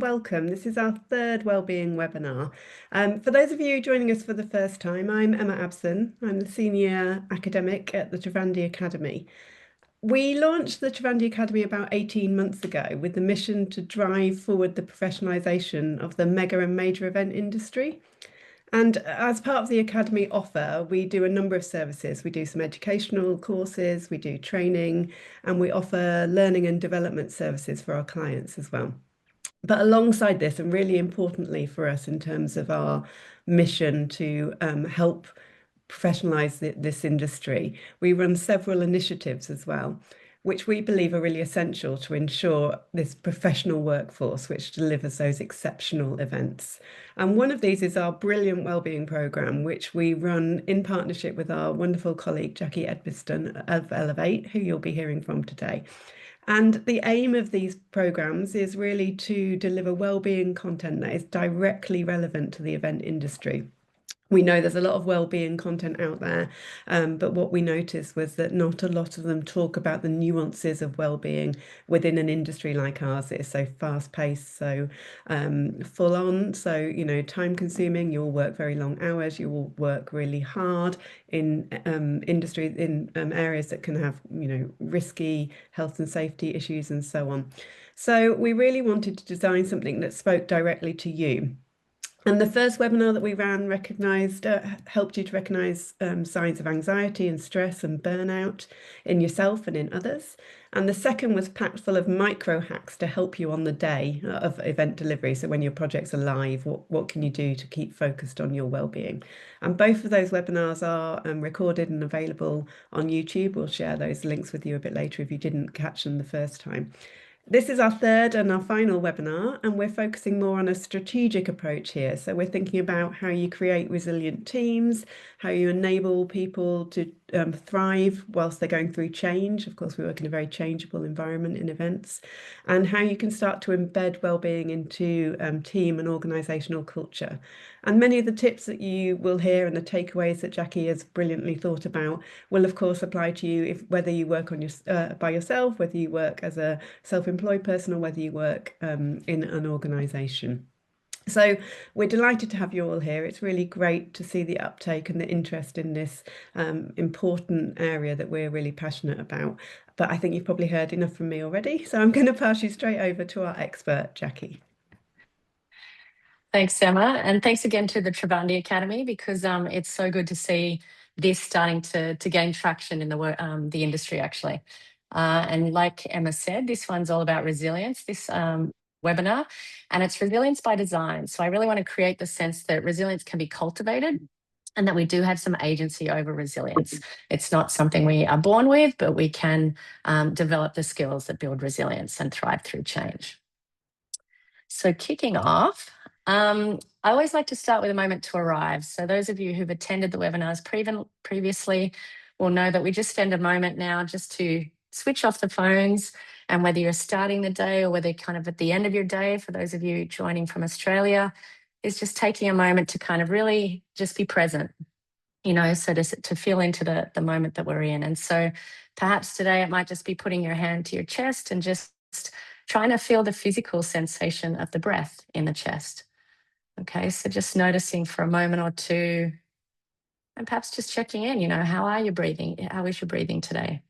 Welcome. This is our third Wellbeing webinar. For those of you joining us for the first time, I'm Emma Abson. I'm the Senior Academic at the Trivandi Academy. We launched the Trivandi Academy about 18 months ago with the mission to drive forward the professionalisation of the mega and major event industry. And as part of the Academy offer, we do a number of services. We do some educational courses, we do training, and we offer learning and development services for our clients as well. But alongside this, and really importantly for us in terms of our mission to help professionalize this industry, we run several initiatives as well, which we believe are really essential to ensure this professional workforce which delivers those exceptional events. And one of these is our brilliant wellbeing programme, which we run in partnership with our wonderful colleague Jacqui Edmiston of Elevate, who you'll be hearing from today. And the aim of these programs is really to deliver wellbeing content that is directly relevant to the event industry. We know there's a lot of wellbeing content out there, but what we noticed was that not a lot of them talk about the nuances of wellbeing within an industry like ours. It's so fast-paced, so full on, so time consuming. You'll work very long hours, you will work really hard in industry, in areas that can have risky health and safety issues and so on. So we really wanted to design something that spoke directly to you. And the first webinar that we ran helped you to recognise signs of anxiety and stress and burnout in yourself and in others. And the second was packed full of micro hacks to help you on the day of event delivery. So when your projects are live, what can you do to keep focused on your well-being? And both of those webinars are recorded and available on YouTube. We'll share those links with you a bit later if you didn't catch them the first time. This is our third and our final webinar, and we're focusing more on a strategic approach here. So we're thinking about how you create resilient teams, how you enable people to thrive whilst they're going through change. Of course, we work in a very changeable environment in events, and how you can start to embed wellbeing into team and organisational culture. And many of the tips that you will hear and the takeaways that Jacqui has brilliantly thought about will, of course, apply to you whether you work on by yourself, whether you work as a self-employed person, or whether you work in an organisation. So we're delighted to have you all here. It's really great to see the uptake and the interest in this important area that we're really passionate about. But I think you've probably heard enough from me already. So I'm going to pass you straight over to our expert, Jacqui. Thanks, Emma. And thanks again to the Trivandi Academy, because it's so good to see this starting to gain traction in the industry, actually. And like Emma said, this one's all about resilience, this webinar, and it's resilience by design. So I really want to create the sense that resilience can be cultivated and that we do have some agency over resilience. It's not something we are born with, but we can develop the skills that build resilience and thrive through change. So kicking off, I always like to start with a moment to arrive. So those of you who've attended the webinars previously will know that we just spend a moment now just to switch off the phones, and whether you're starting the day or whether kind of at the end of your day, for those of you joining from Australia, is just taking a moment to kind of really just be present, so to feel into the moment that we're in. And so perhaps today it might just be putting your hand to your chest and just trying to feel the physical sensation of the breath in the chest. Okay, so just noticing for a moment or two, and perhaps just checking in, how are you breathing? How is your breathing today?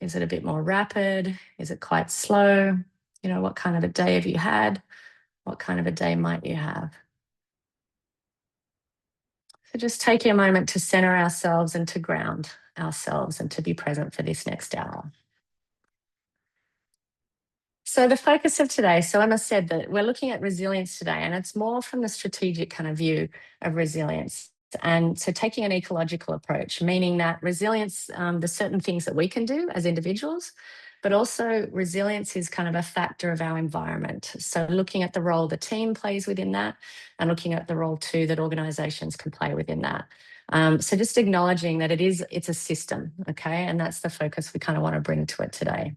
Is it a bit more rapid? Is it quite slow? What kind of a day have you had? What kind of a day might you have? So just taking a moment to center ourselves and to ground ourselves and to be present for this next hour. So the focus of today, so Emma said that we're looking at resilience today, and it's more from the strategic kind of view of resilience. And so taking an ecological approach, meaning that resilience, there's certain things that we can do as individuals, but also resilience is kind of a factor of our environment. So looking at the role the team plays within that, and looking at the role too that organisations can play within that. So just acknowledging that it's a system, okay? And that's the focus we kind of want to bring to it today.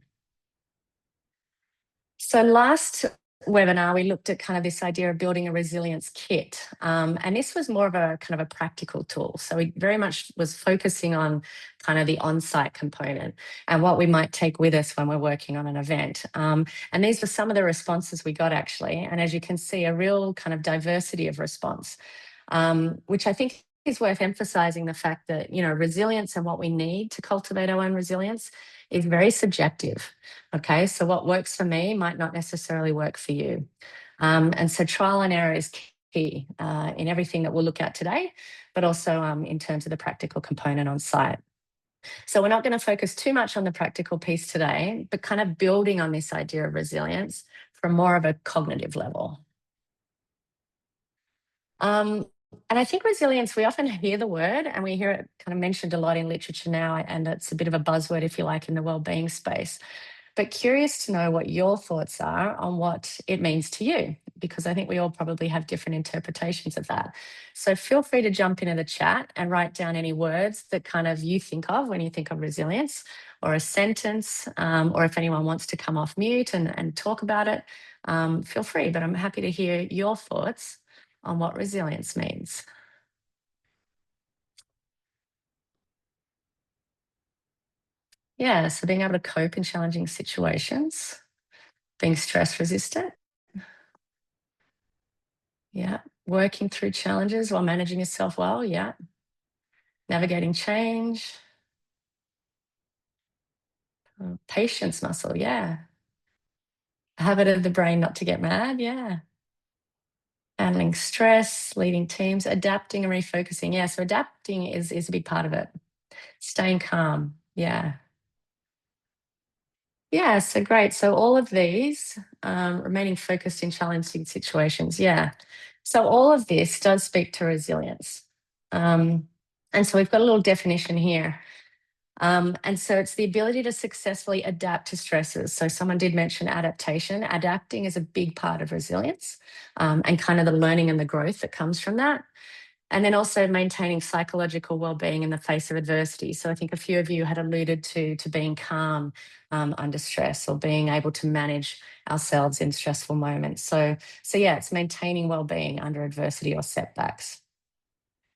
So last webinar, we looked at kind of this idea of building a resilience kit. And this was more of a kind of a practical tool. So we very much was focusing on kind of the on-site component and what we might take with us when we're working on an event. And these were some of the responses we got, actually. And as you can see, a real kind of diversity of response, which I think is worth emphasizing the fact that, you know, resilience and what we need to cultivate our own resilience is very subjective. Okay, so what works for me might not necessarily work for you. And so trial and error is key in everything that we'll look at today, but also in terms of the practical component on site. So we're not going to focus too much on the practical piece today, but kind of building on this idea of resilience from more of a cognitive level. And I think resilience, we often hear the word and we hear it kind of mentioned a lot in literature now, and it's a bit of a buzzword, if you like, in the wellbeing space. But curious to know what your thoughts are on what it means to you, because I think we all probably have different interpretations of that. So feel free to jump into the chat and write down any words that kind of you think of when you think of resilience, or a sentence, or if anyone wants to come off mute and talk about it, feel free. But I'm happy to hear your thoughts on what resilience means. Yeah, so being able to cope in challenging situations, being stress resistant. Yeah. Working through challenges while managing yourself well. Yeah. Navigating change. Patience muscle. Yeah. Habit of the brain not to get mad. Yeah. Handling stress, leading teams, adapting and refocusing. Yeah. So adapting is a big part of it. Staying calm. Yeah. Yeah. So great. So all of these, remaining focused in challenging situations. Yeah. So all of this does speak to resilience. And so we've got a little definition here. And so it's the ability to successfully adapt to stresses. So someone did mention adaptation. Adapting is a big part of resilience, and kind of the learning and the growth that comes from that. And then also maintaining psychological well-being in the face of adversity. So I think a few of you had alluded to being calm under stress, or being able to manage ourselves in stressful moments. So yeah, it's maintaining well-being under adversity or setbacks.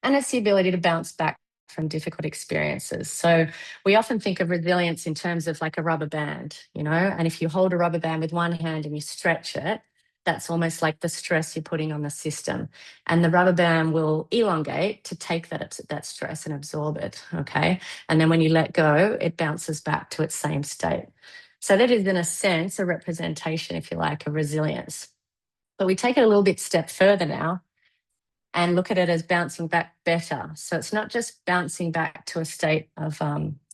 And it's the ability to bounce back from difficult experiences. So we often think of resilience in terms of like a rubber band, you know, and if you hold a rubber band with one hand and you stretch it, that's almost like the stress you're putting on the system. And the rubber band will elongate to take that stress and absorb it, okay? And then when you let go, it bounces back to its same state. So that is, in a sense, a representation, if you like, of resilience. But we take it a little bit step further now and look at it as bouncing back better. So it's not just bouncing back to a state of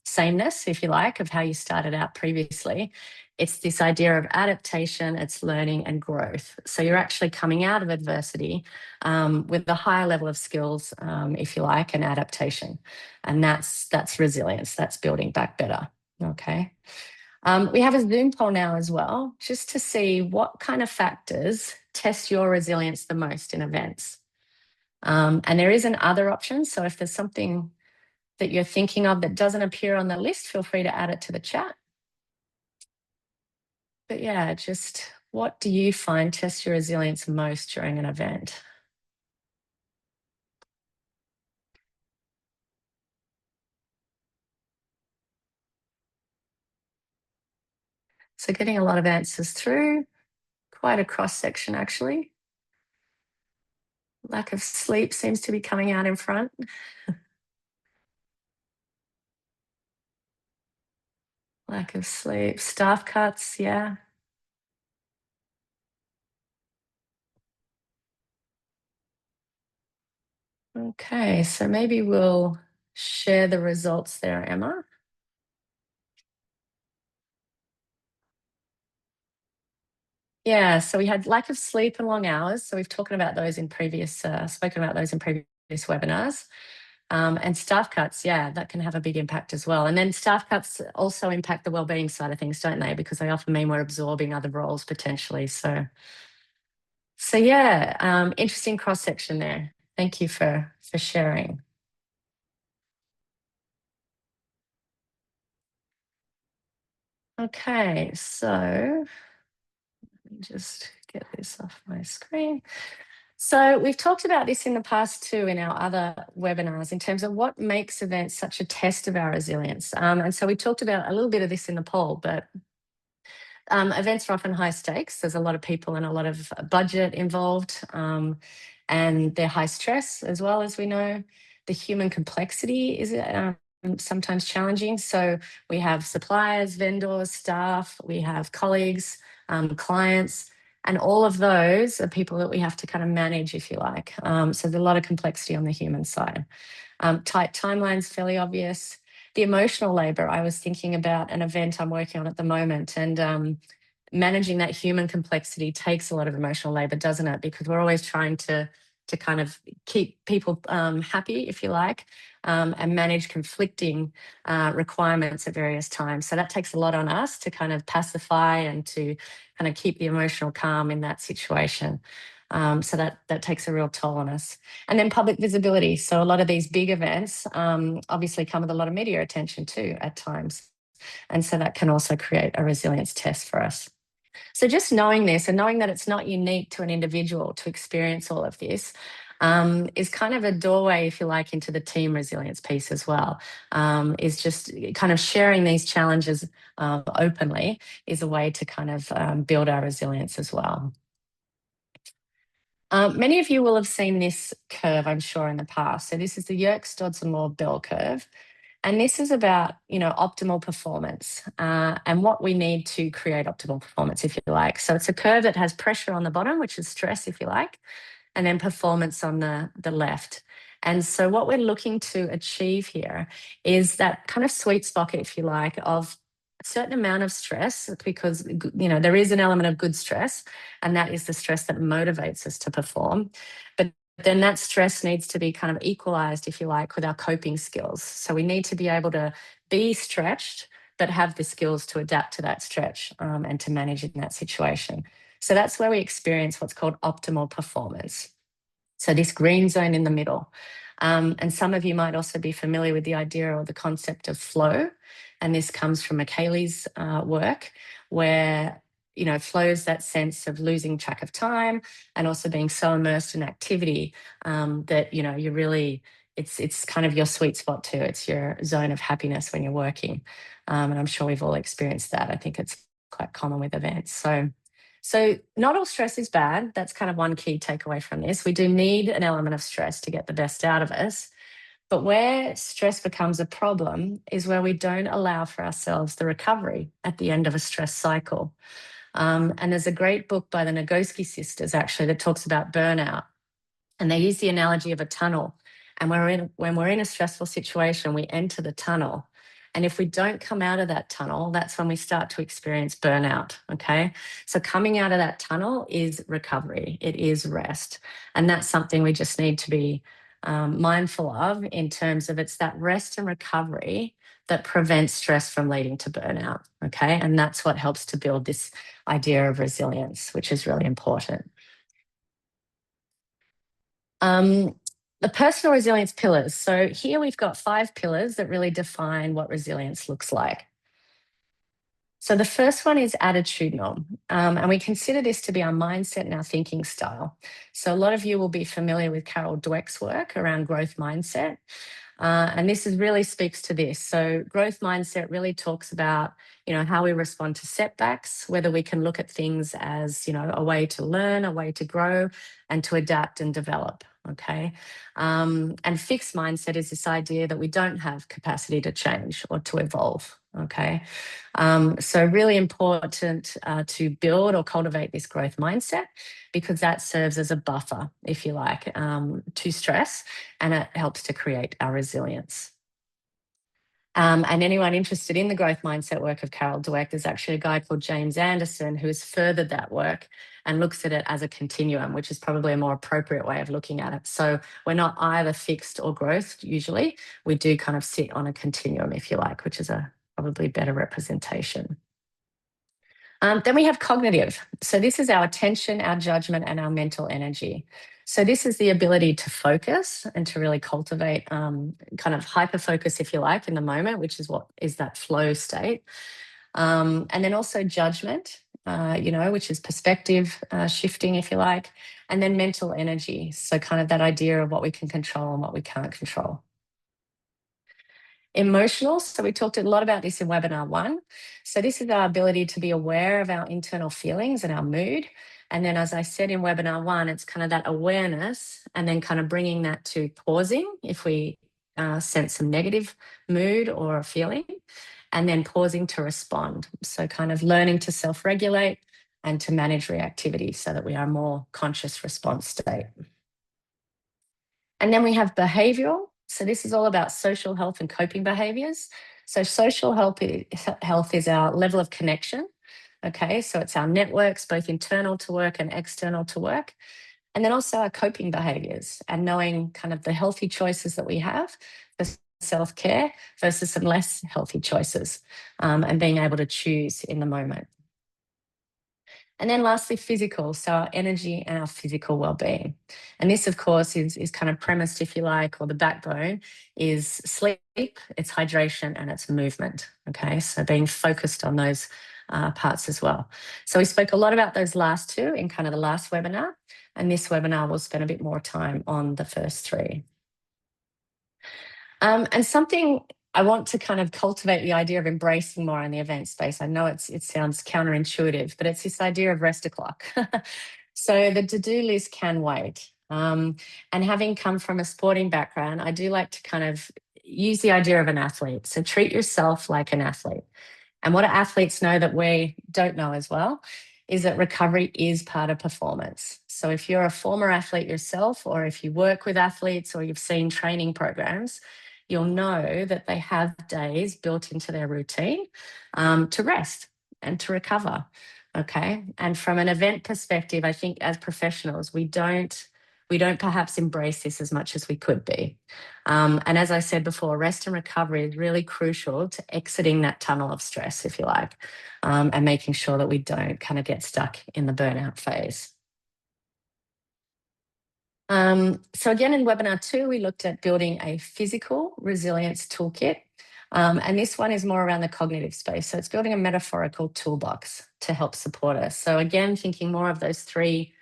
sameness, if you like, of how you started out previously. It's this idea of adaptation, it's learning and growth. So you're actually coming out of adversity with a higher level of skills, if you like, and adaptation. And that's resilience, that's building back better, okay? We have a Zoom poll now as well, just to see what kind of factors test your resilience the most in events. And there is an other option. So if there's something that you're thinking of that doesn't appear on the list, feel free to add it to the chat. But yeah, just what do you find tests your resilience most during an event? So getting a lot of answers through, quite a cross section actually. Lack of sleep seems to be coming out in front. Lack of sleep, staff cuts, yeah. Okay, so maybe we'll share the results there, Emma. Yeah, so we had lack of sleep and long hours. So we've spoken about those in previous webinars. And staff cuts, yeah, that can have a big impact as well. And then staff cuts also impact the wellbeing side of things, don't they? Because they often mean we're absorbing other roles potentially. So yeah, interesting cross section there. Thank you for sharing. Okay, so let me just get this off my screen. So we've talked about this in the past too in our other webinars in terms of what makes events such a test of our resilience. And so we talked about a little bit of this in the poll, but events are often high stakes. There's a lot of people and a lot of budget involved, and they're high stress as well, as we know. The human complexity is sometimes challenging. So we have suppliers, vendors, staff, we have colleagues, clients, and all of those are people that we have to kind of manage, if you like. So there's a lot of complexity on the human side. Tight timelines, fairly obvious. The emotional labor, I was thinking about an event I'm working on at the moment, and managing that human complexity takes a lot of emotional labor, doesn't it? Because we're always trying to kind of keep people happy, if you like, and manage conflicting requirements at various times. So that takes a lot on us to kind of pacify and to kind of keep the emotional calm in that situation. So that takes a real toll on us. And then public visibility. So a lot of these big events obviously come with a lot of media attention too at times. And so that can also create a resilience test for us. So just knowing this and knowing that it's not unique to an individual to experience all of this is kind of a doorway, if you like, into the team resilience piece as well. Is just kind of sharing these challenges openly is a way to kind of build our resilience as well. Many of you will have seen this curve, I'm sure, in the past. So this is the Yerkes-Dodson-Law bell curve. And this is about, optimal performance and what we need to create optimal performance, if you like. So it's a curve that has pressure on the bottom, which is stress, if you like, and then performance on the left. And so what we're looking to achieve here is that kind of sweet spot, if you like, of a certain amount of stress, because, there is an element of good stress, and that is the stress that motivates us to perform. But then that stress needs to be kind of equalized, if you like, with our coping skills. So we need to be able to be stretched, but have the skills to adapt to that stretch and to manage in that situation. So that's where we experience what's called optimal performance. So this green zone in the middle. And some of you might also be familiar with the idea or the concept of flow. And this comes from McKaylee's work, where flow is that sense of losing track of time and also being so immersed in activity that, you really, it's kind of your sweet spot too. It's your zone of happiness when you're working. And I'm sure we've all experienced that. I think it's quite common with events. So not all stress is bad. That's kind of one key takeaway from this. We do need an element of stress to get the best out of us. But where stress becomes a problem is where we don't allow for ourselves the recovery at the end of a stress cycle. And there's a great book by the Nagoski sisters, actually, that talks about burnout. And they use the analogy of a tunnel. And when we're in a stressful situation, we enter the tunnel. And if we don't come out of that tunnel, that's when we start to experience burnout, okay? So coming out of that tunnel is recovery. It is rest. And that's something we just need to be mindful of in terms of it's that rest and recovery that prevents stress from leading to burnout, okay? And that's what helps to build this idea of resilience, which is really important. The personal resilience pillars. So here we've got 5 pillars that really define what resilience looks like. So the first one is attitudinal, and we consider this to be our mindset and our thinking style. So a lot of you will be familiar with Carol Dweck's work around growth mindset. And this really speaks to this. So growth mindset really talks about, how we respond to setbacks, whether we can look at things as, a way to learn, a way to grow, and to adapt and develop. Okay. And fixed mindset is this idea that we don't have capacity to change or to evolve. Okay. So really important to build or cultivate this growth mindset, because that serves as a buffer, if you like, to stress, and it helps to create our resilience. And anyone interested in the growth mindset work of Carol Dweck, there's actually a guy called James Anderson who has furthered that work and looks at it as a continuum, which is probably a more appropriate way of looking at it. So we're not either fixed or growth usually. We do kind of sit on a continuum, if you like, which is a probably better representation. Then we have cognitive. So this is our attention, our judgment, and our mental energy. So this is the ability to focus and to really cultivate kind of hyper focus, if you like, in the moment, which is what is that flow state. And then also judgment which is perspective shifting, if you like, and then mental energy. So kind of that idea of what we can control and what we can't control. Emotional, so we talked a lot about this in webinar 1. So this is our ability to be aware of our internal feelings and our mood. And then, as I said in webinar 1, it's kind of that awareness and then kind of bringing that to pausing if we sense some negative mood or a feeling, and then pausing to respond. So kind of learning to self-regulate and to manage reactivity so that we are a more conscious response state. And then we have behavioural. So this is all about social health and coping behaviours. So social health is our level of connection. Okay, so it's our networks, both internal to work and external to work. And then also our coping behaviours and knowing kind of the healthy choices that we have for self-care versus some less healthy choices, and being able to choose in the moment. And then lastly, physical, so our energy and our physical well-being. And this, of course, is kind of premised, if you like, or the backbone is sleep, it's hydration, and it's movement. Okay, so being focused on those parts as well. So we spoke a lot about those last two in kind of the last webinar, and this webinar will spend a bit more time on the first three. And something I want to kind of cultivate the idea of embracing more in the event space. I know it sounds counterintuitive, but it's this idea of rest o'clock. So the to-do list can wait. And having come from a sporting background, I do like to kind of use the idea of an athlete. So treat yourself like an athlete. And what athletes know that we don't know as well is that recovery is part of performance. So if you're a former athlete yourself, or if you work with athletes, or you've seen training programs, you'll know that they have days built into their routine to rest and to recover. Okay. And from an event perspective, I think as professionals, we don't perhaps embrace this as much as we could be. And as I said before, rest and recovery is really crucial to exiting that tunnel of stress, if you like, and making sure that we don't kind of get stuck in the burnout phase. So again, in webinar 2, we looked at building a physical resilience toolkit. And this one is more around the cognitive space. So it's building a metaphorical toolbox to help support us. So again, thinking more of those 3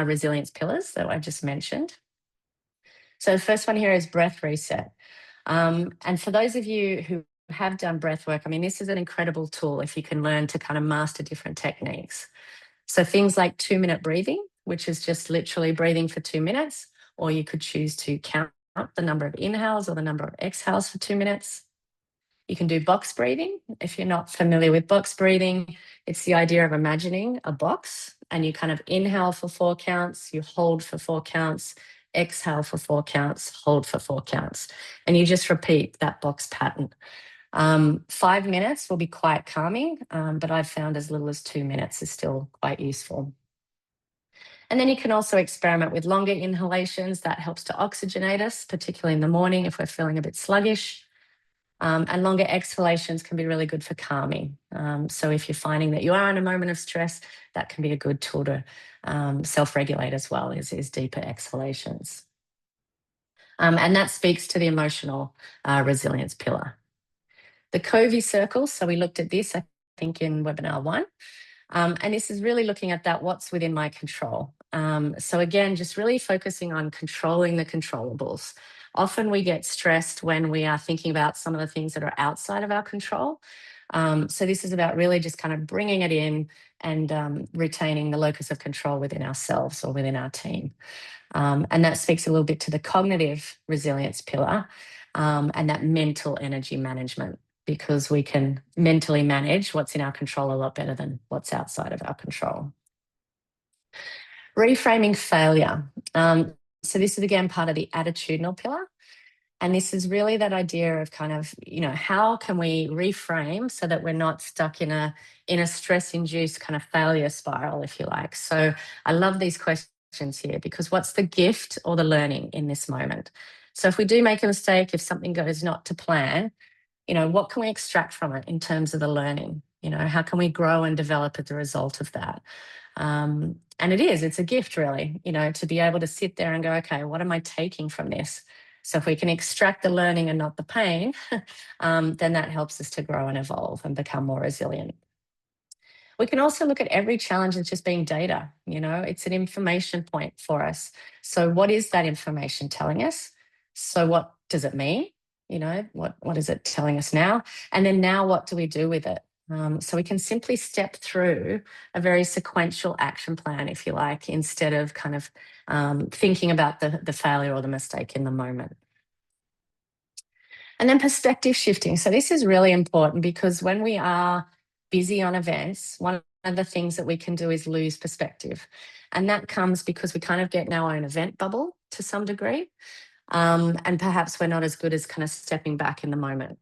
resilience pillars that I just mentioned. So the first one here is breath reset. And for those of you who have done breath work, I mean, this is an incredible tool if you can learn to kind of master different techniques. So things like 2-minute breathing, which is just literally breathing for 2 minutes, or you could choose to count the number of inhales or the number of exhales for 2 minutes. You can do box breathing. If you're not familiar with box breathing, it's the idea of imagining a box and you kind of inhale for 4 counts, you hold for 4 counts, exhale for 4 counts, hold for 4 counts. And you just repeat that box pattern. 5 minutes will be quite calming, but I've found as little as 2 minutes is still quite useful. And then you can also experiment with longer inhalations. That helps to oxygenate us, particularly in the morning if we're feeling a bit sluggish. And longer exhalations can be really good for calming. So if you're finding that you are in a moment of stress, that can be a good tool to self-regulate as well, is deeper exhalations. And that speaks to the emotional resilience pillar. The Covey circle, so we looked at this, I think, in webinar 1. And this is really looking at that, what's within my control. So again, just really focusing on controlling the controllables. Often we get stressed when we are thinking about some of the things that are outside of our control. So this is about really just kind of bringing it in and retaining the locus of control within ourselves or within our team. And that speaks a little bit to the cognitive resilience pillar and that mental energy management, because we can mentally manage what's in our control a lot better than what's outside of our control. Reframing failure. So this is again part of the attitudinal pillar. And this is really that idea of kind of, how can we reframe so that we're not stuck in a stress-induced kind of failure spiral, if you like. So I love these questions here, because what's the gift or the learning in this moment? So if we do make a mistake, if something goes not to plan, what can we extract from it in terms of the learning? How can we grow and develop as a result of that? And it's a gift, really, to be able to sit there and go, okay, what am I taking from this? So if we can extract the learning and not the pain, then that helps us to grow and evolve and become more resilient. We can also look at every challenge as just being data. It's an information point for us. So what is that information telling us? So what does it mean? What is it telling us now? And then now what do we do with it? So we can simply step through a very sequential action plan, if you like, instead of kind of thinking about the failure or the mistake in the moment. And then perspective shifting. So this is really important because when we are busy on events, one of the things that we can do is lose perspective. And that comes because we kind of get in our own event bubble to some degree. And perhaps we're not as good as kind of stepping back in the moment.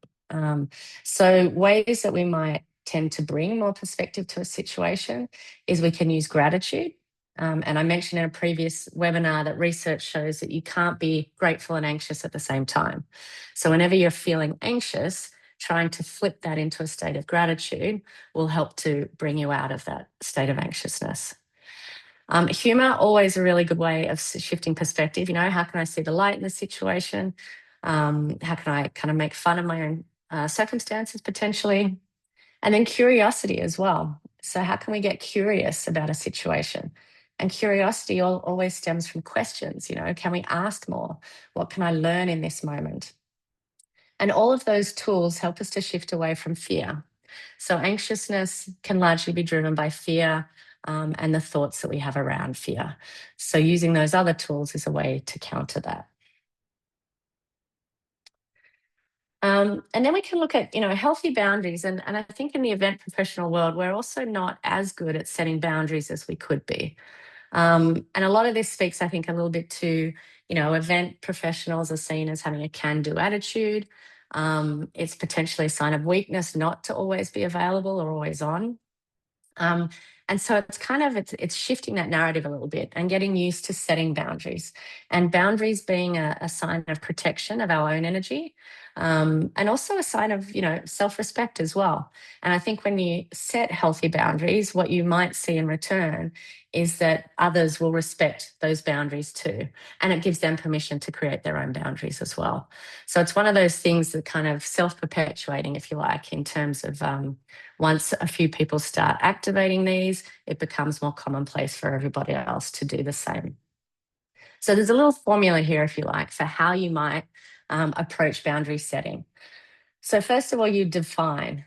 So ways that we might tend to bring more perspective to a situation is we can use gratitude. And I mentioned in a previous webinar that research shows that you can't be grateful and anxious at the same time. So whenever you're feeling anxious, trying to flip that into a state of gratitude will help to bring you out of that state of anxiousness. Humour, always a really good way of shifting perspective. How can I see the light in the situation? How can I kind of make fun of my own circumstances potentially? And then curiosity as well. So how can we get curious about a situation? And curiosity always stems from questions. Can we ask more? What can I learn in this moment? And all of those tools help us to shift away from fear. So anxiousness can largely be driven by fear and the thoughts that we have around fear. So using those other tools is a way to counter that. And then we can look at, healthy boundaries. And I think in the event professional world, we're also not as good at setting boundaries as we could be. And a lot of this speaks, I think, a little bit to, event professionals are seen as having a can-do attitude. It's potentially a sign of weakness not to always be available or always on. Um, and so it's shifting that narrative a little bit and getting used to setting boundaries, and boundaries being a sign of protection of our own energy, and also a sign of, self-respect as well. And I think when you set healthy boundaries, what you might see in return is that others will respect those boundaries too. And it gives them permission to create their own boundaries as well. So it's one of those things that kind of self-perpetuating, if you like, in terms of once a few people start activating these, it becomes more commonplace for everybody else to do the same. So there's a little formula here, if you like, for how you might approach boundary setting. So first of all, you define.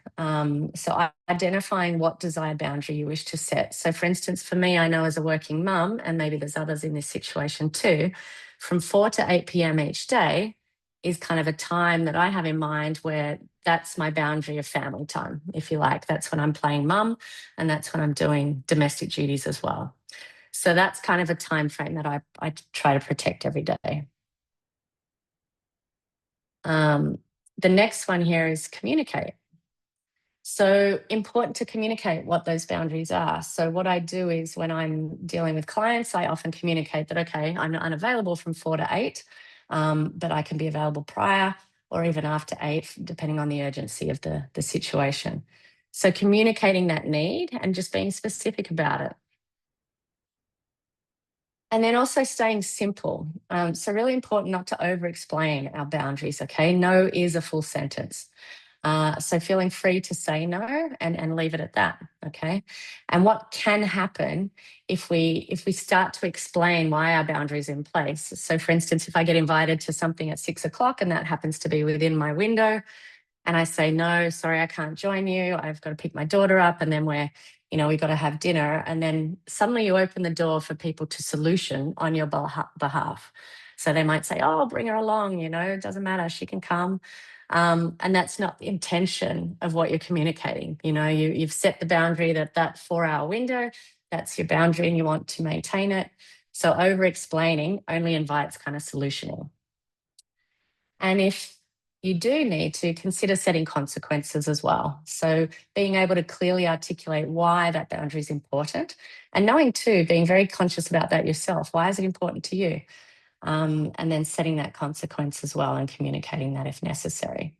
So identifying what desired boundary you wish to set. So for instance, for me, I know as a working mum, and maybe there's others in this situation too, from 4 to 8 p.m. each day is kind of a time that I have in mind where that's my boundary of family time, if you like. That's when I'm playing mum, and that's when I'm doing domestic duties as well. So that's kind of a time frame that I try to protect every day. The next one here is communicate. So important to communicate what those boundaries are. So what I do is when I'm dealing with clients, I often communicate that, okay, I'm unavailable from 4 to 8, but I can be available prior or even after 8, depending on the urgency of the situation. So communicating that need and just being specific about it. And then also staying simple. So really important not to over-explain our boundaries, okay? No is a full sentence. So feeling free to say no and leave it at that, okay? And what can happen if we start to explain why our boundaries are in place. So for instance, if I get invited to something at 6 o'clock and that happens to be within my window, and I say, no, sorry, I can't join you. I've got to pick my daughter up, and then we've got to have dinner. And then suddenly you open the door for people to solution on your behalf. So they might say, oh, bring her along, it doesn't matter, she can come. And that's not the intention of what you're communicating. You've set the boundary that 4-hour window, that's your boundary and you want to maintain it. So over-explaining only invites kind of solutioning. And if you do need to consider setting consequences as well. So being able to clearly articulate why that boundary is important, and knowing too, being very conscious about that yourself. Why is it important to you? And then setting that consequence as well and communicating that if necessary.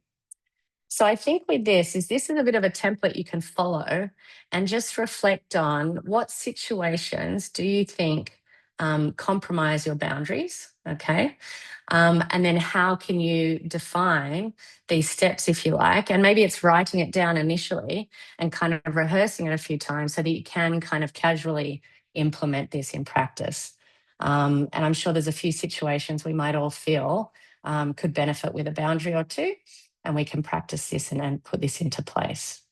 So I think with this is a bit of a template you can follow and just reflect on what situations do you think compromise your boundaries, okay? And then how can you define these steps, if you like, and maybe it's writing it down initially and kind of rehearsing it a few times so that you can kind of casually implement this in practice. And I'm sure there's a few situations we might all feel could benefit with a boundary or two, and we can practice this and put this into place.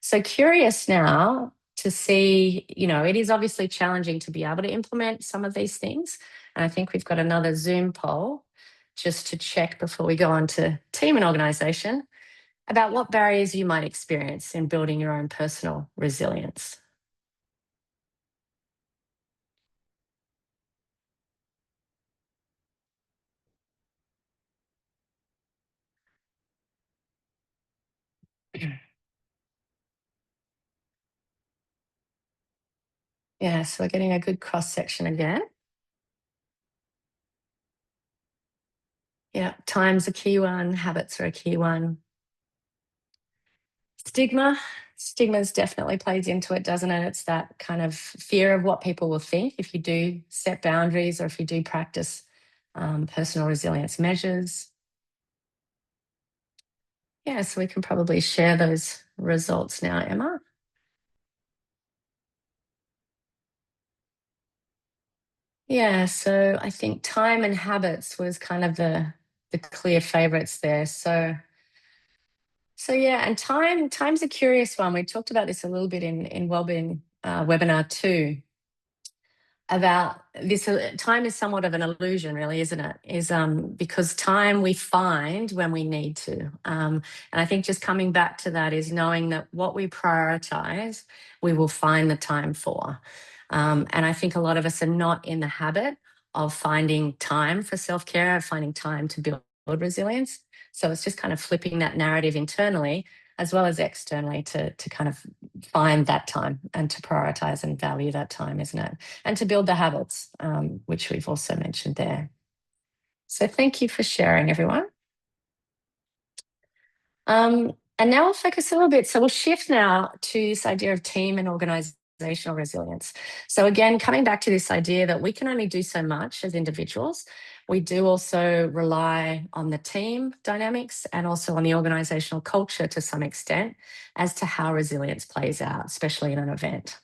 So curious now to see, it is obviously challenging to be able to implement some of these things. And I think we've got another Zoom poll just to check before we go on to team and organisation about what barriers you might experience in building your own personal resilience. Yeah, so we're getting a good cross section again. Yeah, time's a key one, habits are a key one. Stigma's definitely plays into it, doesn't it? It's that kind of fear of what people will think if you do set boundaries or if you do practice personal resilience measures. Yeah, so we can probably share those results now, Emma. Yeah, so I think time and habits was kind of the clear favourites there. So yeah, and time's a curious one. We talked about this a little bit in Wellbeing webinar 2 about this. Time is somewhat of an illusion, really, isn't it? Because time we find when we need to. And I think just coming back to that is knowing that what we prioritize, we will find the time for. And I think a lot of us are not in the habit of finding time for self-care, of finding time to build resilience. So it's just kind of flipping that narrative internally as well as externally to kind of find that time and to prioritize and value that time, isn't it? And to build the habits, which we've also mentioned there. So thank you for sharing, everyone. And now we'll focus a little bit. So we'll shift now to this idea of team and organizational resilience. So again, coming back to this idea that we can only do so much as individuals. We do also rely on the team dynamics and also on the organizational culture to some extent as to how resilience plays out, especially in an event.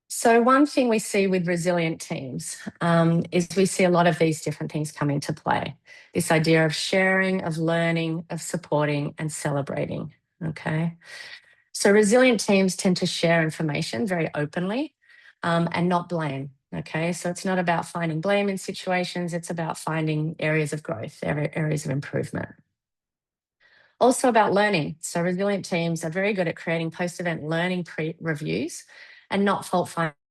So one thing we see with resilient teams is we see a lot of these different things come into play. This idea of sharing, of learning, of supporting and celebrating, okay? So resilient teams tend to share information very openly and not blame, okay? So it's not about finding blame in situations, it's about finding areas of growth, areas of improvement. Also about learning. So resilient teams are very good at creating post-event learning reviews and not fault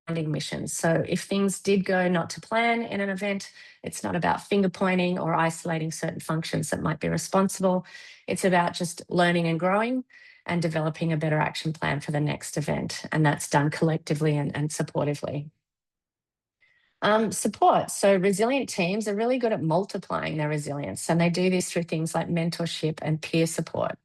finding missions. So if things did go not to plan in an event, it's not about finger pointing or isolating certain functions that might be responsible. It's about just learning and growing and developing a better action plan for the next event. And that's done collectively and supportively. Support. So resilient teams are really good at multiplying their resilience, and they do this through things like mentorship and peer support.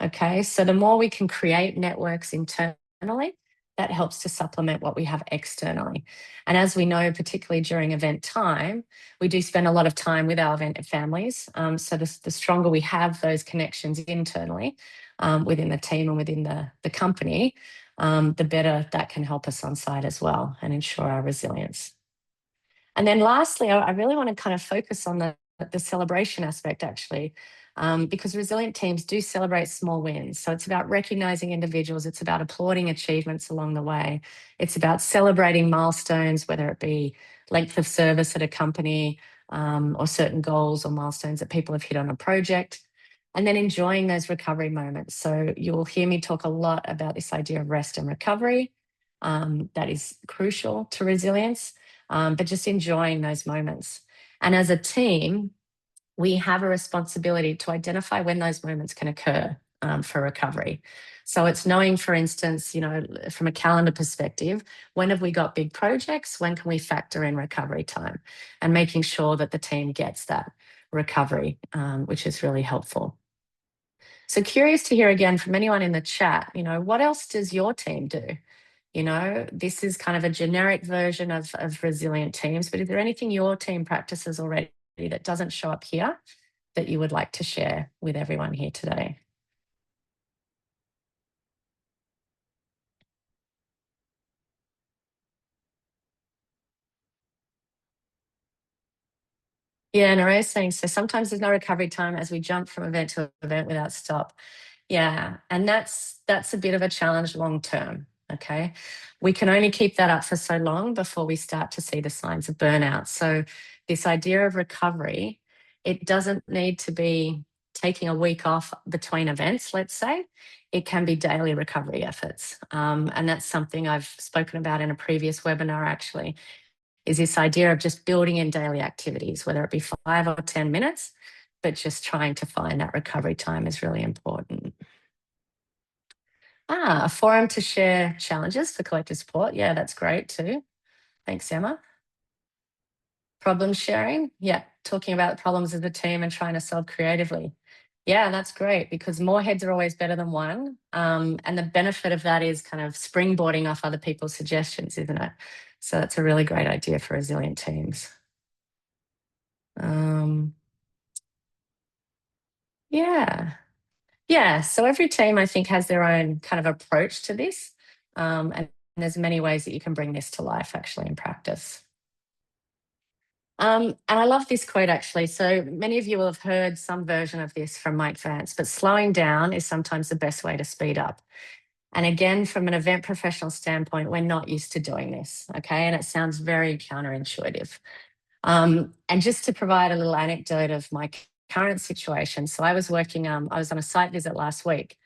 Okay, so the more we can create networks internally, that helps to supplement what we have externally. And as we know, particularly during event time, we do spend a lot of time with our event families. So the stronger we have those connections internally within the team and within the company, the better that can help us on site as well and ensure our resilience. And then lastly, I really want to kind of focus on the celebration aspect, actually, because resilient teams do celebrate small wins. So it's about recognizing individuals. It's about applauding achievements along the way. It's about celebrating milestones, whether it be length of service at a company or certain goals or milestones that people have hit on a project. And then enjoying those recovery moments. So you'll hear me talk a lot about this idea of rest and recovery. That is crucial to resilience. But just enjoying those moments. And as a team, we have a responsibility to identify when those moments can occur for recovery. So it's knowing, for instance, from a calendar perspective, when have we got big projects? When can we factor in recovery time? And making sure that the team gets that recovery, which is really helpful. So curious to hear again from anyone in the chat, what else does your team do? This is kind of a generic version of resilient teams, but is there anything your team practices already that doesn't show up here that you would like to share with everyone here today? Yeah, Narea's saying, so sometimes there's no recovery time as we jump from event to event without stop. Yeah, and that's a bit of a challenge long term, okay? We can only keep that up for so long before we start to see the signs of burnout. So this idea of recovery, it doesn't need to be taking a week off between events, let's say. It can be daily recovery efforts. And that's something I've spoken about in a previous webinar, actually, is this idea of just building in daily activities, whether it be 5 or 10 minutes, but just trying to find that recovery time is really important. A forum to share challenges for collective support. Yeah, that's great too. Thanks, Emma. Problem sharing. Yeah, talking about the problems of the team and trying to solve creatively. Yeah, that's great because more heads are always better than one. And the benefit of that is kind of springboarding off other people's suggestions, isn't it? So that's a really great idea for resilient teams. Yeah. Yeah. So every team, I think, has their own kind of approach to this. And there's many ways that you can bring this to life actually in practice. And I love this quote actually. So many of you will have heard some version of this from Mike Vance, but slowing down is sometimes the best way to speed up. And again, from an event professional standpoint, we're not used to doing this. Okay. And it sounds very counterintuitive. And just to provide a little anecdote of my current situation. So I was working, I was on a site visit last week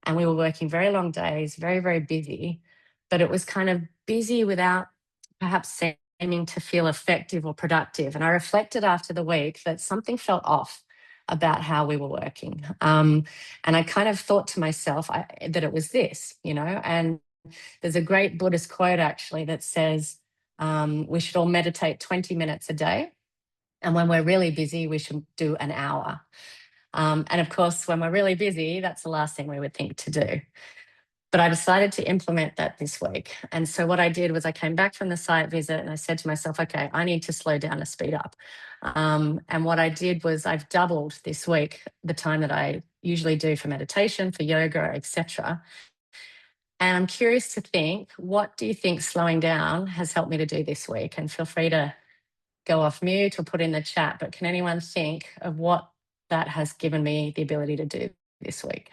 and we were working very long days, very, very busy, but it was kind of busy without perhaps seeming to feel effective or productive. And I reflected after the week that something felt off about how we were working. And I kind of thought to myself that it was this, and there's a great Buddhist quote actually that says, we should all meditate 20 minutes a day. And when we're really busy, we should do an hour. And of course, when we're really busy, that's the last thing we would think to do. But I decided to implement that this week. And so what I did was I came back from the site visit and I said to myself, okay, I need to slow down to speed up. And what I did was I've doubled this week the time that I usually do for meditation, for yoga, etc. And I'm curious to think, what do you think slowing down has helped me to do this week? And feel free to go off mute or put in the chat, but can anyone think of what that has given me the ability to do this week?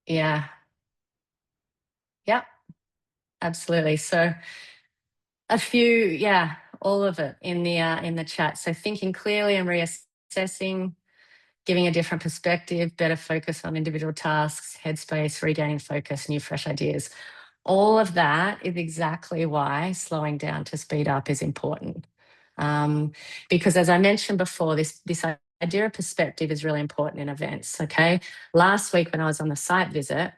Yeah. Yep. Absolutely. So a few, yeah, all of it in the chat. So thinking clearly and reassessing, giving a different perspective, better focus on individual tasks, headspace, regaining focus, new fresh ideas. All of that is exactly why slowing down to speed up is important. Because as I mentioned before, this idea of perspective is really important in events, okay? Last week when I was on the site visit,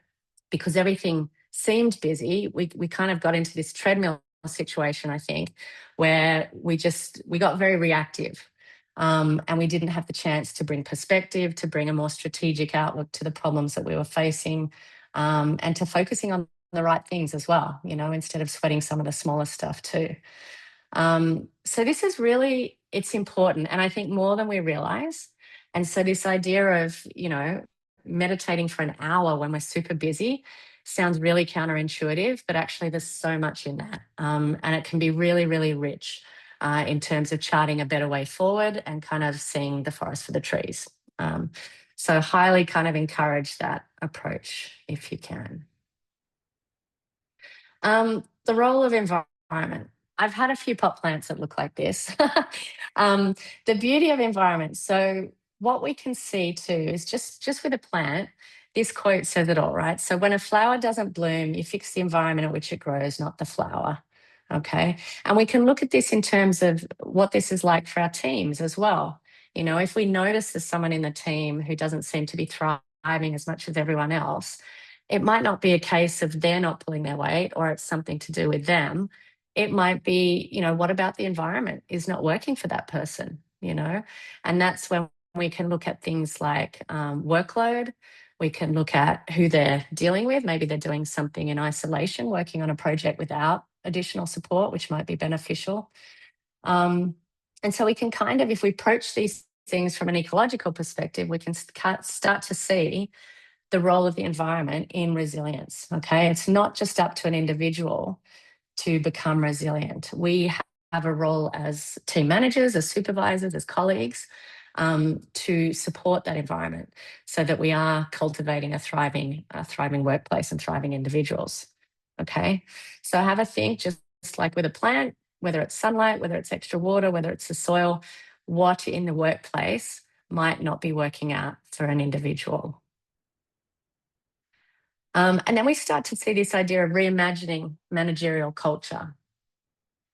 because everything seemed busy, we kind of got into this treadmill situation, I think, where we got very reactive. And we didn't have the chance to bring perspective, to bring a more strategic outlook to the problems that we were facing, and to focusing on the right things as well, instead of sweating some of the smaller stuff too. So this is really, it's important. And I think more than we realize. And so this idea of, meditating for an hour when we're super busy sounds really counterintuitive, but actually there's so much in that. And it can be really, really rich in terms of charting a better way forward and kind of seeing the forest for the trees. So highly kind of encourage that approach if you can. The role of environment. I've had a few pot plants that look like this. The beauty of environment. So what we can see too is just with a plant, this quote says it all, right? So when a flower doesn't bloom, you fix the environment in which it grows, not the flower. Okay. And we can look at this in terms of what this is like for our teams as well. If we notice there's someone in the team who doesn't seem to be thriving as much as everyone else, it might not be a case of they're not pulling their weight or it's something to do with them. It might be, what about the environment is not working for that person, and that's when we can look at things like workload, We can look at who they're dealing with. Maybe they're doing something in isolation, working on a project without additional support, which might be beneficial. And so we can kind of, if we approach these things from an ecological perspective, we can start to see the role of the environment in resilience. Okay, it's not just up to an individual to become resilient. We have a role as team managers, as supervisors, as colleagues, to support that environment so that we are cultivating a thriving workplace and thriving individuals. Okay, so have a think, just like with a plant, whether it's sunlight, whether it's extra water, whether it's the soil, what in the workplace might not be working out for an individual. And then we start to see this idea of reimagining managerial culture.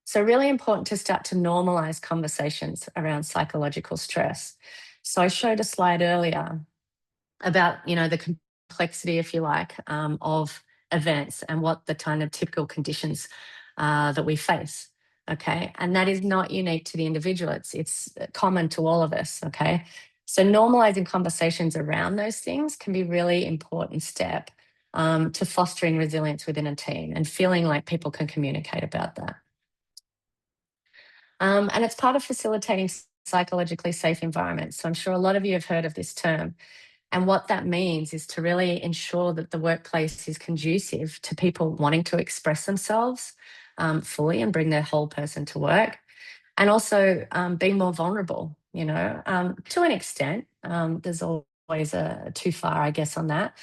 So really important to start to normalize conversations around psychological stress. So I showed a slide earlier about, the complexity, if you like, of events and what the kind of typical conditions that we face. Okay, and that is not unique to the individual. It's common to all of us. Okay, so normalizing conversations around those things can be really important step to fostering resilience within a team and feeling like people can communicate about that. And it's part of facilitating psychologically safe environments. So I'm sure a lot of you have heard of this term. And what that means is to really ensure that the workplace is conducive to people wanting to express themselves fully and bring their whole person to work. And also being more vulnerable, to an extent. There's always a too far, I guess, on that.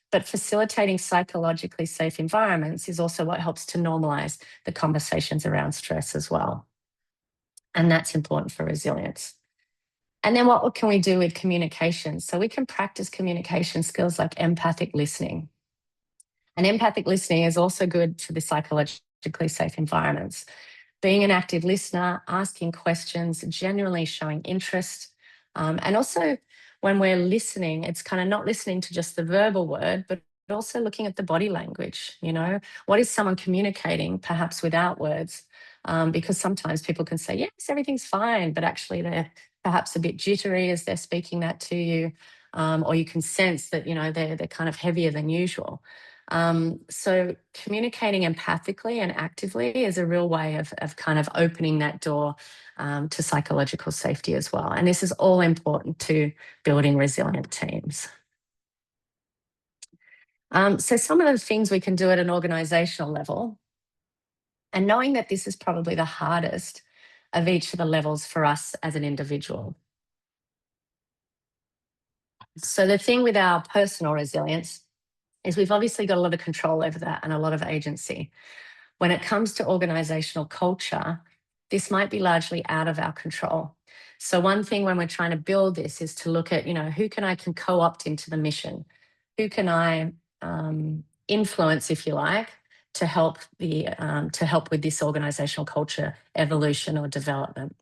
But facilitating psychologically safe environments is also what helps to normalize the conversations around stress as well. And that's important for resilience. And then what can we do with communication? So we can practice communication skills like empathic listening. And empathic listening is also good for the psychologically safe environments. Being an active listener, asking questions, genuinely showing interest. And also when we're listening, it's kind of not listening to just the verbal word, but also looking at the body language. What is someone communicating, perhaps without words? Because sometimes people can say, yes, everything's fine, but actually they're perhaps a bit jittery as they're speaking that to you, or you can sense that, they're kind of heavier than usual. So communicating empathically and actively is a real way of kind of opening that door to psychological safety as well. And this is all important to building resilient teams. So some of the things we can do at an organisational level, and knowing that this is probably the hardest of each of the levels for us as an individual. So the thing with our personal resilience is we've obviously got a lot of control over that and a lot of agency. When it comes to organisational culture, this might be largely out of our control. So one thing when we're trying to build this is to look at, who can co-opt into the mission? Who can I influence, if you like, to help with this organisational culture evolution or development?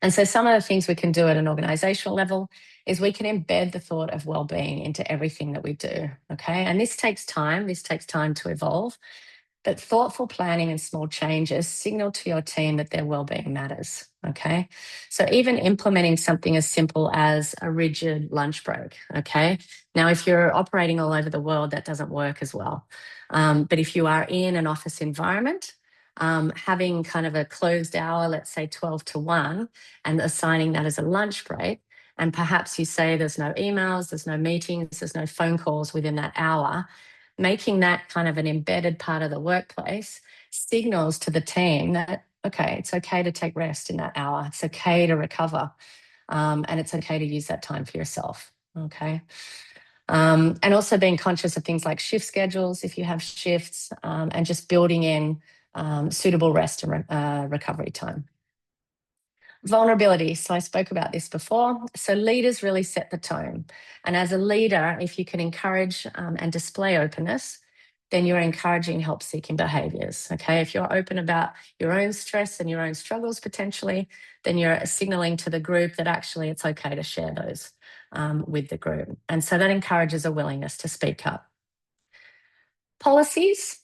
And so some of the things we can do at an organisational level is we can embed the thought of well-being into everything that we do, okay? And this takes time. This takes time to evolve. But thoughtful planning and small changes signal to your team that their well-being matters, okay? So even implementing something as simple as a rigid lunch break, okay? Now, if you're operating all over the world, that doesn't work as well. But if you are in an office environment, having kind of a closed hour, let's say 12 to 1, and assigning that as a lunch break, and perhaps you say there's no emails, there's no meetings, there's no phone calls within that hour, making that kind of an embedded part of the workplace signals to the team that, okay, it's okay to take rest in that hour. It's okay to recover. And it's okay to use that time for yourself, okay? And also being conscious of things like shift schedules, if you have shifts, and just building in suitable rest and recovery time. Vulnerability. So I spoke about this before. So leaders really set the tone. And as a leader, if you can encourage and display openness, then you're encouraging help-seeking behaviours, okay? If you're open about your own stress and your own struggles potentially, then you're signalling to the group that actually it's okay to share those with the group. And so that encourages a willingness to speak up. Policies,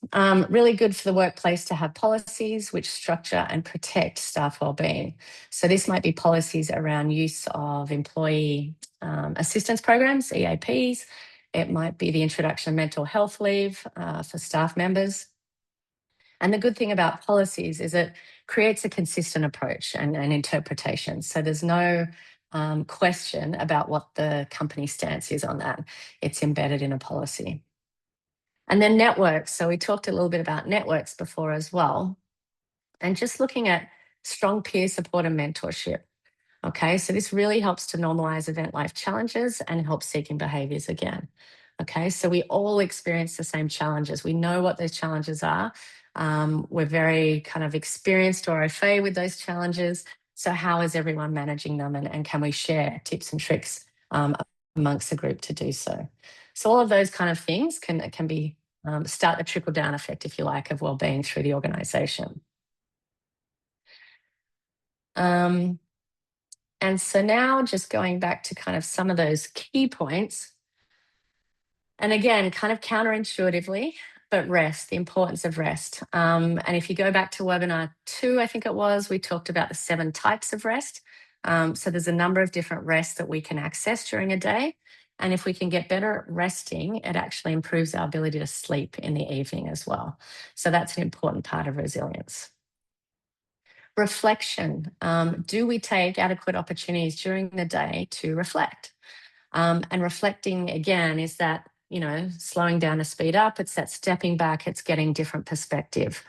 really good for the workplace to have policies which structure and protect staff wellbeing. So this might be policies around use of employee assistance programs, EAPs. It might be the introduction of mental health leave for staff members. And the good thing about policies is it creates a consistent approach and interpretation. So there's no question about what the company stance is on that. It's embedded in a policy. And then networks. So we talked a little bit about networks before as well. And just looking at strong peer support and mentorship. Okay, so this really helps to normalize event life challenges and help seeking behaviors again. Okay, so we all experience the same challenges. We know what those challenges are. We're very kind of experienced or au fait with those challenges. So how is everyone managing them, and can we share tips and tricks amongst the group to do so? So all of those kind of things can be start the trickle down effect, if you like, of wellbeing through the organisation. And so now just going back to kind of some of those key points. And again, kind of counterintuitively, but rest, the importance of rest. And if you go back to webinar 2, I think it was, we talked about the 7 types of rest. So there's a number of different rests that we can access during a day. And if we can get better at resting, it actually improves our ability to sleep in the evening as well. So that's an important part of resilience. Reflection. Do we take adequate opportunities during the day to reflect? And reflecting, again, is that, slowing down to speed up. It's that stepping back. It's getting different perspective.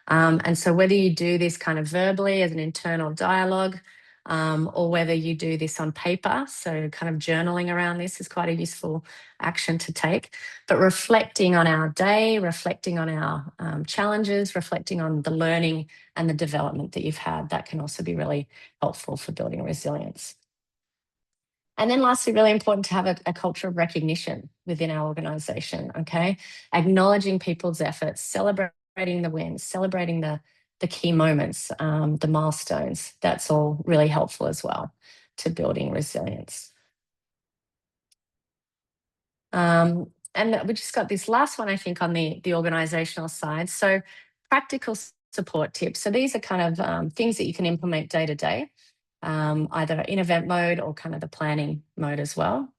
And so whether you do this kind of verbally as an internal dialogue, or whether you do this on paper, so kind of journaling around this is quite a useful action to take. But reflecting on our day, reflecting on our challenges, reflecting on the learning and the development that you've had, that can also be really helpful for building resilience. And then lastly, really important to have a culture of recognition within our organisation, okay? Acknowledging people's efforts, celebrating the wins, celebrating the key moments, the milestones. That's all really helpful as well to building resilience. And we just got this last one, I think, on the organisational side. So practical support tips. So these are kind of things that you can implement day to day, either in event mode or kind of the planning mode as well.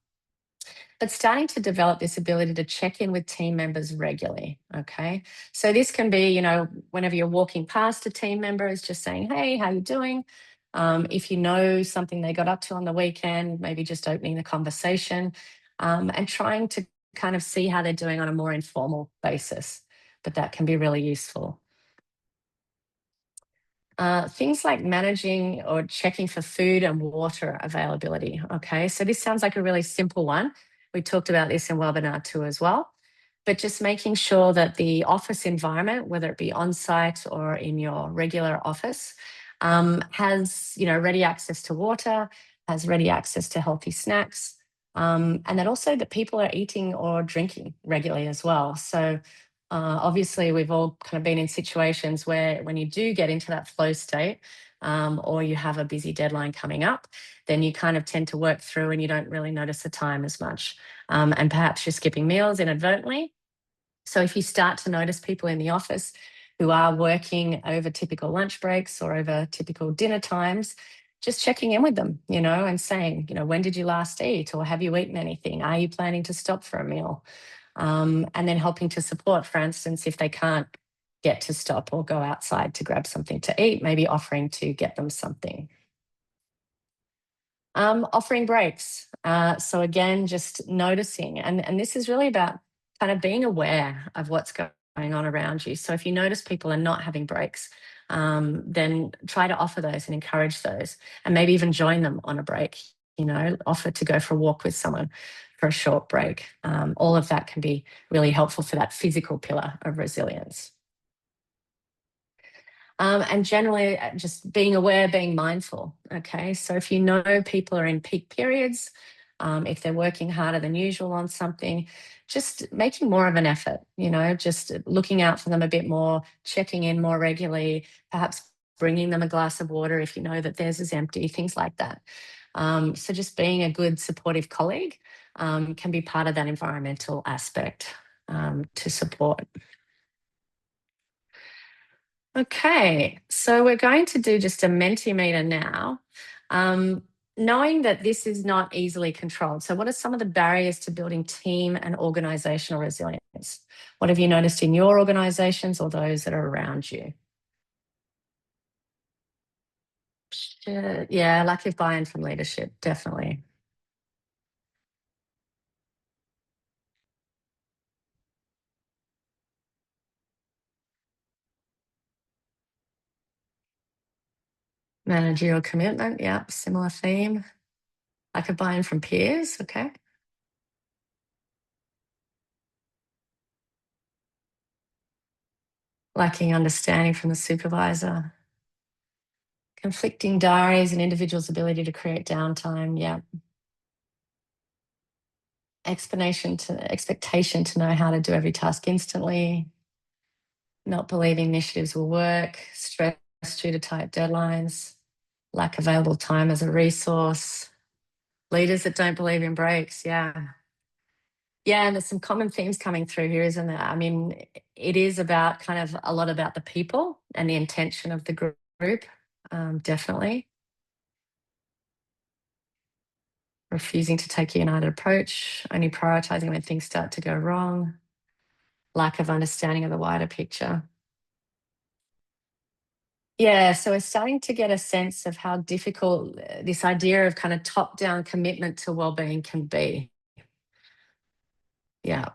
But starting to develop this ability to check in with team members regularly, okay? So this can be, whenever you're walking past a team member, is just saying, hey, how you doing? If you know something they got up to on the weekend, maybe just opening the conversation and trying to kind of see how they're doing on a more informal basis. But that can be really useful. Things like managing or checking for food and water availability. Okay, so this sounds like a really simple one. We talked about this in webinar 2 as well, but just making sure that the office environment, whether it be on site or in your regular office, has ready access to water, has ready access to healthy snacks, and then also that people are eating or drinking regularly as well. So obviously, we've all kind of been in situations where when you do get into that flow state or you have a busy deadline coming up, then you kind of tend to work through and you don't really notice the time as much. And perhaps you're skipping meals inadvertently. So if you start to notice people in the office who are working over typical lunch breaks or over typical dinner times, just checking in with them, and saying, when did you last eat, or have you eaten anything? Are you planning to stop for a meal? And then helping to support, for instance, if they can't get to stop or go outside to grab something to eat, maybe offering to get them something. Offering breaks. So again, just noticing, and this is really about kind of being aware of what's going on around you. So if you notice people are not having breaks, then try to offer those and encourage those, and maybe even join them on a break, offer to go for a walk with someone for a short break. All of that can be really helpful for that physical pillar of resilience. And generally just being aware, being mindful, okay? So if you know people are in peak periods, if they're working harder than usual on something, just making more of an effort, just looking out for them a bit more, checking in more regularly, perhaps bringing them a glass of water if you know that theirs is empty, things like that. So just being a good supportive colleague can be part of that environmental aspect to support. Okay, so we're going to do just a Mentimeter now. knowing that this is not easily controlled. So what are some of the barriers to building team and organizational resilience? What have you noticed in your organizations or those that are around you? Yeah, lack of buy-in from leadership, definitely. Managerial commitment, yeah, similar theme. Lack of buy-in from peers, okay. Lacking understanding from the supervisor. Conflicting diaries and individuals' ability to create downtime, yeah. Expectation to know how to do every task instantly. Not believing initiatives will work. Stress due to tight deadlines. Lack available time as a resource. Leaders that don't believe in breaks, yeah. Yeah, and there's some common themes coming through here, isn't there? I mean, it is about kind of a lot about the people and the intention of the group, definitely. Refusing to take a united approach, only prioritising when things start to go wrong. Lack of understanding of the wider picture. Yeah, so we're starting to get a sense of how difficult this idea of kind of top-down commitment to wellbeing can be. Yeah.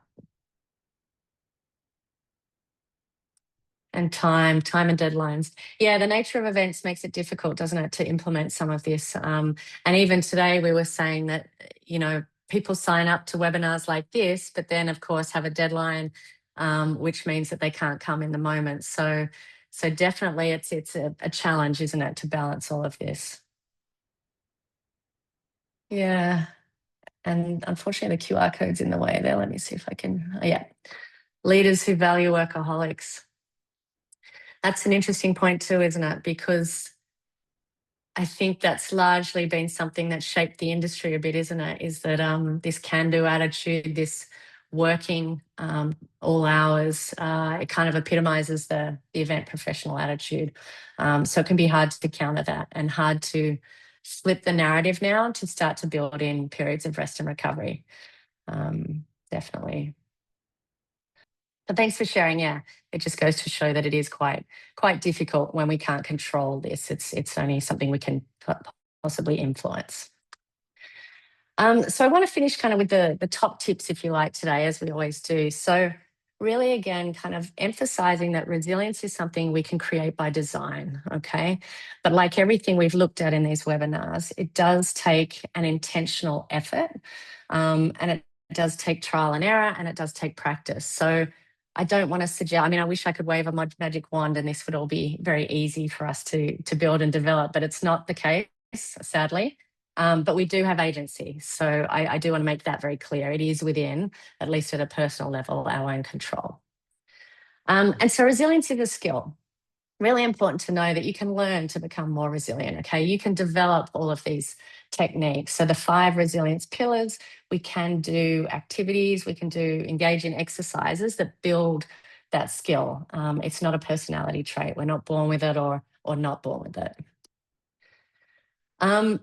And time and deadlines. Yeah, the nature of events makes it difficult, doesn't it, to implement some of this. And even today we were saying that, you know, people sign up to webinars like this, but then of course have a deadline, which means that they can't come in the moment. So definitely it's a challenge, isn't it, to balance all of this. Yeah. And unfortunately the QR code's in the way there. Let me see if I can, oh, yeah. Leaders who value workaholics. That's an interesting point too, isn't it? Because I think that's largely been something that shaped the industry a bit, isn't it? Is that this can-do attitude, this working all hours, it kind of epitomises the event professional attitude. So it can be hard to counter that and hard to flip the narrative now to start to build in periods of rest and recovery. Definitely. But thanks for sharing. Yeah, it just goes to show that it is quite difficult when we can't control this. It's only something we can possibly influence. So I want to finish kind of with the top tips, if you like, today, as we always do. So really, again, kind of emphasizing that resilience is something we can create by design, okay? But like everything we've looked at in these webinars, it does take an intentional effort, and it does take trial and error, and it does take practice. So I don't want to suggest, I mean, I wish I could wave a magic wand and this would all be very easy for us to build and develop, but it's not the case, sadly. But we do have agency. So I do want to make that very clear. It is within, at least at a personal level, our own control. And so resilience is a skill. Really important to know that you can learn to become more resilient, okay? You can develop all of these techniques. So the 5 resilience pillars, we can do activities, we can engage in exercises that build that skill. It's not a personality trait. We're not born with it or not born with it.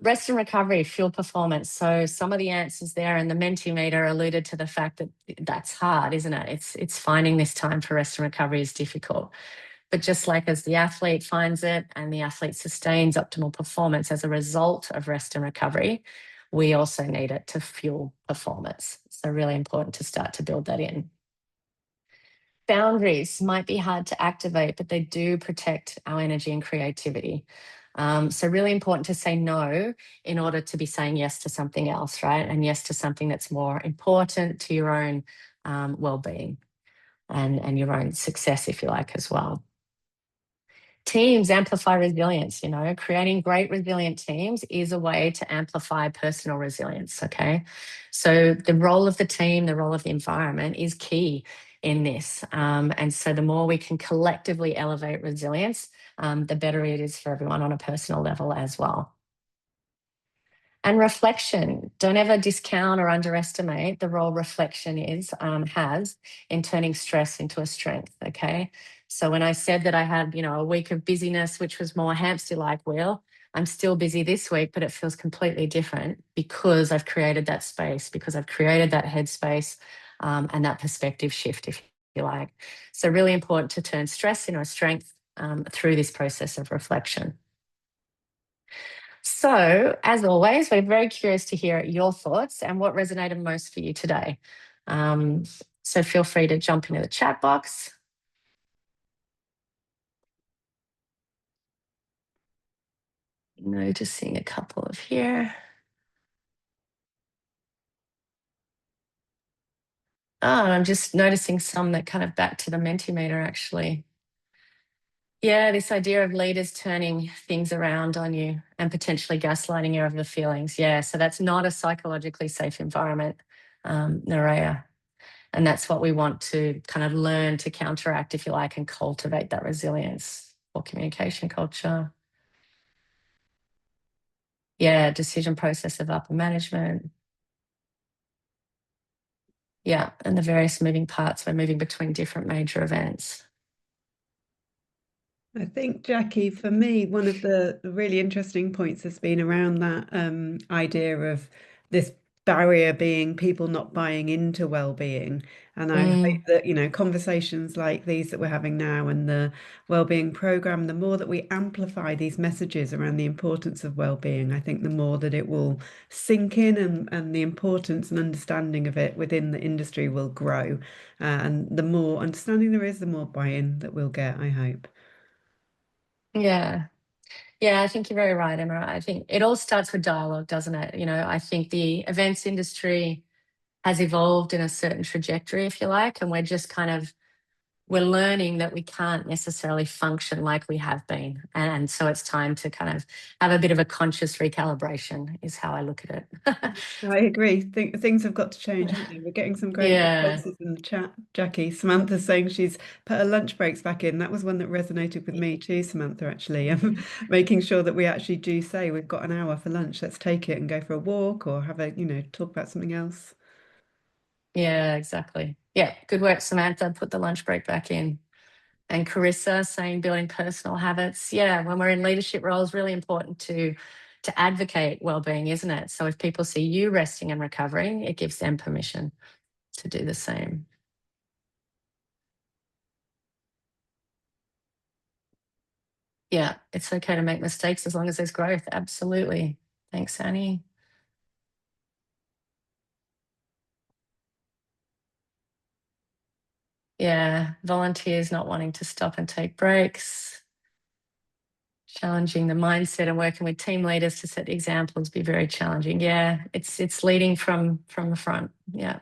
Rest and recovery, fuel performance. So some of the answers there in the Mentimeter alluded to the fact that that's hard, isn't it? It's finding this time for rest and recovery is difficult. But just like as the athlete finds it and the athlete sustains optimal performance as a result of rest and recovery, we also need it to fuel performance. So really important to start to build that in. Boundaries might be hard to activate, but they do protect our energy and creativity. So really important to say no in order to be saying yes to something else, right? And yes to something that's more important to your own well-being and your own success, if you like, as well. Teams amplify resilience, you know, creating great resilient teams is a way to amplify personal resilience, okay? So the role of the team, the role of the environment is key in this. And so the more we can collectively elevate resilience, the better it is for everyone on a personal level as well. And reflection, don't ever discount or underestimate the role reflection has in turning stress into a strength, okay? So when I said that I had, you know, a week of busyness, which was more hamster-like wheel, I'm still busy this week, but it feels completely different because I've created that space, because I've created that headspace, and that perspective shift, if you like. So really important to turn stress into a strength through this process of reflection. So, as always, we're very curious to hear your thoughts and what resonated most for you today. Um, so feel free to jump into the chat box. Noticing a couple of here. Oh, I'm just noticing some that kind of back to the Mentimeter, actually. Yeah, this idea of leaders turning things around on you and potentially gaslighting you over the feelings. Yeah, so that's not a psychologically safe environment, Nerea. And that's what we want to kind of learn to counteract, if you like, and cultivate that resilience for communication culture. Yeah, decision process of upper management. Yeah, and the various moving parts. We're moving between different major events. I think, Jacqui, for me, one of the really interesting points has been around that idea of this barrier being people not buying into well-being. And I hope Mm, that, conversations like these that we're having now and the well-being program, the more that we amplify these messages around the importance of well-being, I think the more that it will sink in and the importance and understanding of it within the industry will grow. And the more understanding there is, the more buy-in that we'll get, I hope. yeah. Yeah, I think you're very right, Emma. I think it all starts with dialogue, doesn't it? I think the events industry has evolved in a certain trajectory, if you like, and we're learning that we can't necessarily function like we have been. And so it's time to kind of have a bit of a conscious recalibration, is how I look at it. I agree. Things have got to change, haven't they? We're getting some great Yeah. responses in the chat. Jacqui, Samantha's saying she's put her lunch breaks back in. That was one that resonated with me too, Samantha, actually. Making sure that we actually do say we've got an hour for lunch. Let's take it and go for a walk or have talk about something else. Yeah, exactly. Yeah, good work, Samantha. Put the lunch break back in. And Carissa saying building personal habits. Yeah, when we're in leadership roles, really important to advocate well-being, isn't it? So if people see you resting and recovering, it gives them permission to do the same. Yeah, it's okay to make mistakes as long as there's growth. Absolutely. Thanks, Annie. Yeah, volunteers not wanting to stop and take breaks. Challenging the mindset and working with team leaders to set examples be very challenging. Yeah, it's leading from the front. Yeah.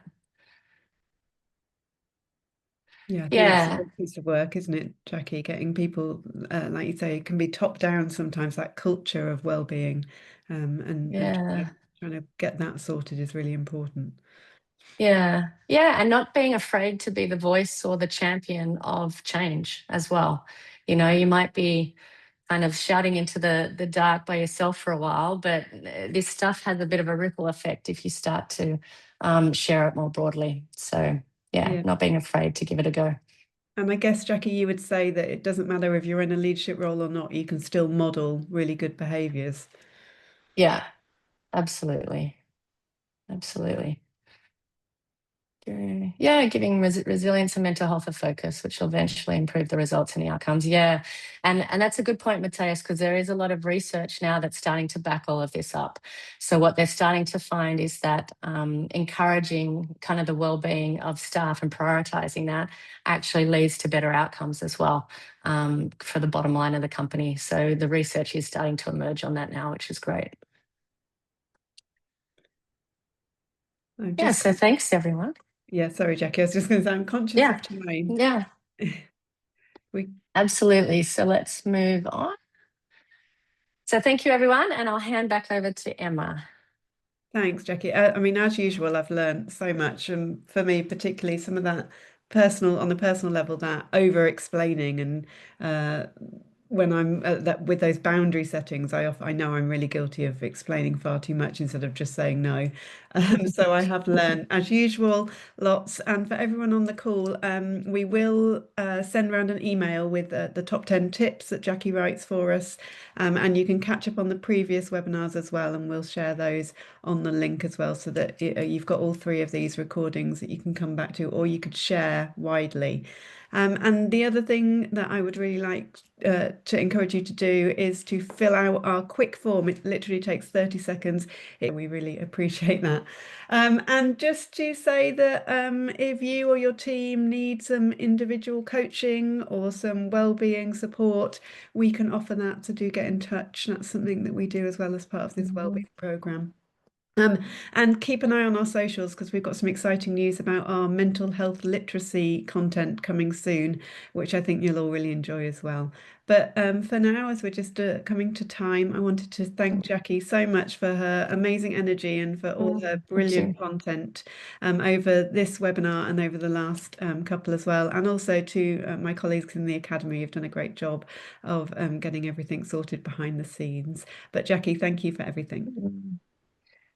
Yeah, I think that's a Yeah. big piece of work, isn't it, Jacqui? Getting people, like you say, it can be top down sometimes, that culture of well-being, and Yeah. trying to get that sorted is really important. Yeah. Yeah. And not being afraid to be the voice or the champion of change as well. You might be kind of shouting into the dark by yourself for a while, but this stuff has a bit of a ripple effect if you start to share it more broadly. So, yeah, Yeah. not being afraid to give it a go. And I guess, Jacqui, you would say that it doesn't matter if you're in a leadership role or not, you can still model really good behaviors. Yeah, absolutely. Absolutely. Yeah, giving resilience and mental health a focus, which will eventually improve the results and the outcomes. Yeah, and that's a good point, Matthias, because there is a lot of research now that's starting to back all of this up. So what they're starting to find is that encouraging kind of the well-being of staff and prioritising that actually leads to better outcomes as well for the bottom line of the company. So the research is starting to emerge on that now, which is great. I'm Yeah, just, so thanks everyone. yeah, sorry, Jacqui, I was just going to say I'm conscious Yeah, of time. yeah. We Absolutely. So let's move on. So thank you, everyone. And I'll hand back over to Emma. Thanks, Jacqui. I mean, as usual, I've learned so much, and for me, particularly some of that on the personal level, that over explaining and when I'm with those boundary settings, I know I'm really guilty of explaining far too much instead of just saying no. So I have learned, as usual, lots. And for everyone on the call, we will send around an email with the top 10 tips that Jacqui writes for us. And you can catch up on the previous webinars as well, and we'll share those on the link as well, so that you've got all three of these recordings that you can come back to, or you could share widely. And the other thing that I would really like to encourage you to do is to fill out our quick form. It literally takes 30 seconds. We really appreciate that. And just to say that if you or your team need some individual coaching or some wellbeing support, we can offer that. So do get in touch. That's something that we do as well as part of this Mhm. wellbeing program. Um, and keep an eye on our socials, because we've got some exciting news about our mental health literacy content coming soon, which I think you'll all really enjoy as well. But for now, as we're just coming to time, I wanted to thank Jacqui so much for her amazing energy and for all her Thank brilliant you. content over this webinar and over the last couple as well. And also to my colleagues in the Academy who've done a great job of getting everything sorted behind the scenes. But Jacqui, thank you for everything. Mm.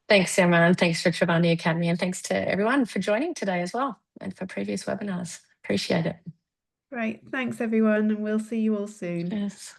Thanks, Emma, and thanks for Trivandi Academy, and thanks to everyone for joining today as well, and for previous webinars. Appreciate it. Great. Thanks, everyone, and we'll see you all soon. Cheers.